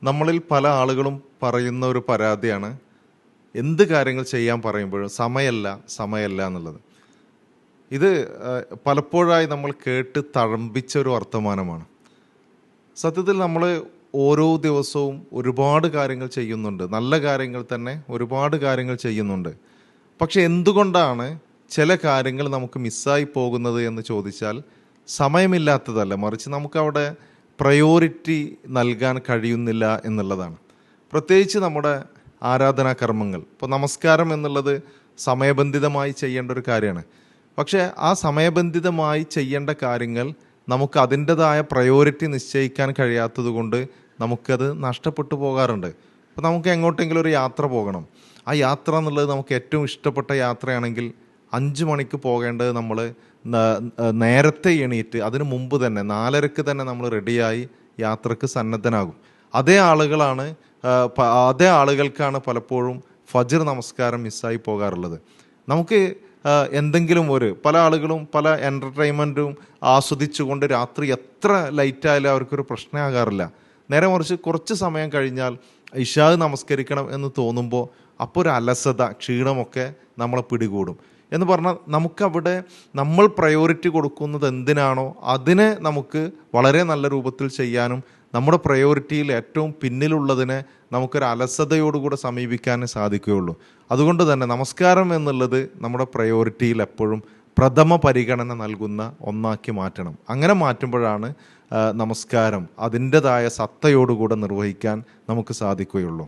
നമ്മളിൽ പല ആളുകളും പറയുന്ന ഒരു പരാതിയാണ് എന്ത് കാര്യങ്ങൾ ചെയ്യാൻ പറയുമ്പോഴും സമയമല്ല എന്നുള്ളത്. ഇത് പലപ്പോഴായി നമ്മൾ കേട്ട് തഴമ്പിച്ച ഒരു വർത്തമാനമാണ്. സത്യത്തിൽ നമ്മൾ ഓരോ ദിവസവും ഒരുപാട് കാര്യങ്ങൾ ചെയ്യുന്നുണ്ട്, നല്ല കാര്യങ്ങൾ തന്നെ ഒരുപാട് കാര്യങ്ങൾ ചെയ്യുന്നുണ്ട്. പക്ഷെ എന്തുകൊണ്ടാണ് ചില കാര്യങ്ങൾ നമുക്ക് മിസ്സായി പോകുന്നത് എന്ന് ചോദിച്ചാൽ സമയമില്ലാത്തതല്ല, മറിച്ച് നമുക്കവിടെ പ്രയോറിറ്റി നൽകാൻ കഴിയുന്നില്ല എന്നുള്ളതാണ്. പ്രത്യേകിച്ച് നമ്മുടെ ആരാധനാകർമ്മങ്ങൾ, ഇപ്പോൾ നമസ്കാരം എന്നുള്ളത് സമയബന്ധിതമായി ചെയ്യേണ്ട ഒരു കാര്യമാണ്. പക്ഷേ ആ സമയബന്ധിതമായി ചെയ്യേണ്ട കാര്യങ്ങൾ നമുക്ക് അതിൻ്റെതായ പ്രയോറിറ്റി നിശ്ചയിക്കാൻ കഴിയാത്തത് കൊണ്ട് നമുക്കത് നഷ്ടപ്പെട്ടു പോകാറുണ്ട്. ഇപ്പോൾ നമുക്ക് എങ്ങോട്ടെങ്കിലും ഒരു യാത്ര പോകണം. ആ യാത്ര എന്നുള്ളത് നമുക്ക് ഏറ്റവും ഇഷ്ടപ്പെട്ട യാത്രയാണെങ്കിൽ 5 മണിക്ക് പോകേണ്ടത് നമ്മൾ നേരത്തെ എണീറ്റ് അതിന് മുമ്പ് തന്നെ 4:30 തന്നെ നമ്മൾ റെഡിയായി യാത്രക്ക് സന്നദ്ധനാകും. അതേ ആളുകൾക്കാണ് പലപ്പോഴും ഫജ്ർ നമസ്കാരം മിസ്സായി പോകാറുള്ളത്. നമുക്ക് എന്തെങ്കിലും പല ആളുകളും പല എൻ്റർടൈൻമെൻറ്റും ആസ്വദിച്ചുകൊണ്ട് രാത്രി എത്ര ലൈറ്റായാലും അവർക്കൊരു പ്രശ്നമാകാറില്ല. നേരെ മറിച്ച് കുറച്ച് സമയം കഴിഞ്ഞാൽ ഇശാ നമസ്കരിക്കണം എന്ന് തോന്നുമ്പോൾ അപ്പോൾ ഒരു അലസത, ക്ഷീണമൊക്കെ നമ്മളെ പിടികൂടും. എന്ന് പറഞ്ഞാൽ നമുക്കവിടെ നമ്മൾ പ്രയോറിറ്റി കൊടുക്കുന്നത് എന്തിനാണോ അതിനെ നമുക്ക് വളരെ നല്ല രൂപത്തിൽ ചെയ്യാനും നമ്മുടെ പ്രയോറിറ്റിയിൽ ഏറ്റവും പിന്നിലുള്ളതിനെ നമുക്കൊരു അലസതയോടുകൂടെ സമീപിക്കാനേ സാധിക്കുകയുള്ളൂ. അതുകൊണ്ട് തന്നെ നമസ്കാരം എന്നുള്ളത് നമ്മുടെ പ്രയോറിറ്റിയിൽ എപ്പോഴും പ്രഥമ പരിഗണന നൽകുന്ന ഒന്നാക്കി മാറ്റണം. അങ്ങനെ മാറ്റുമ്പോഴാണ് നമസ്കാരം അതിൻ്റെതായ സത്തയോടുകൂടെ നിർവഹിക്കാൻ നമുക്ക് സാധിക്കുകയുള്ളൂ.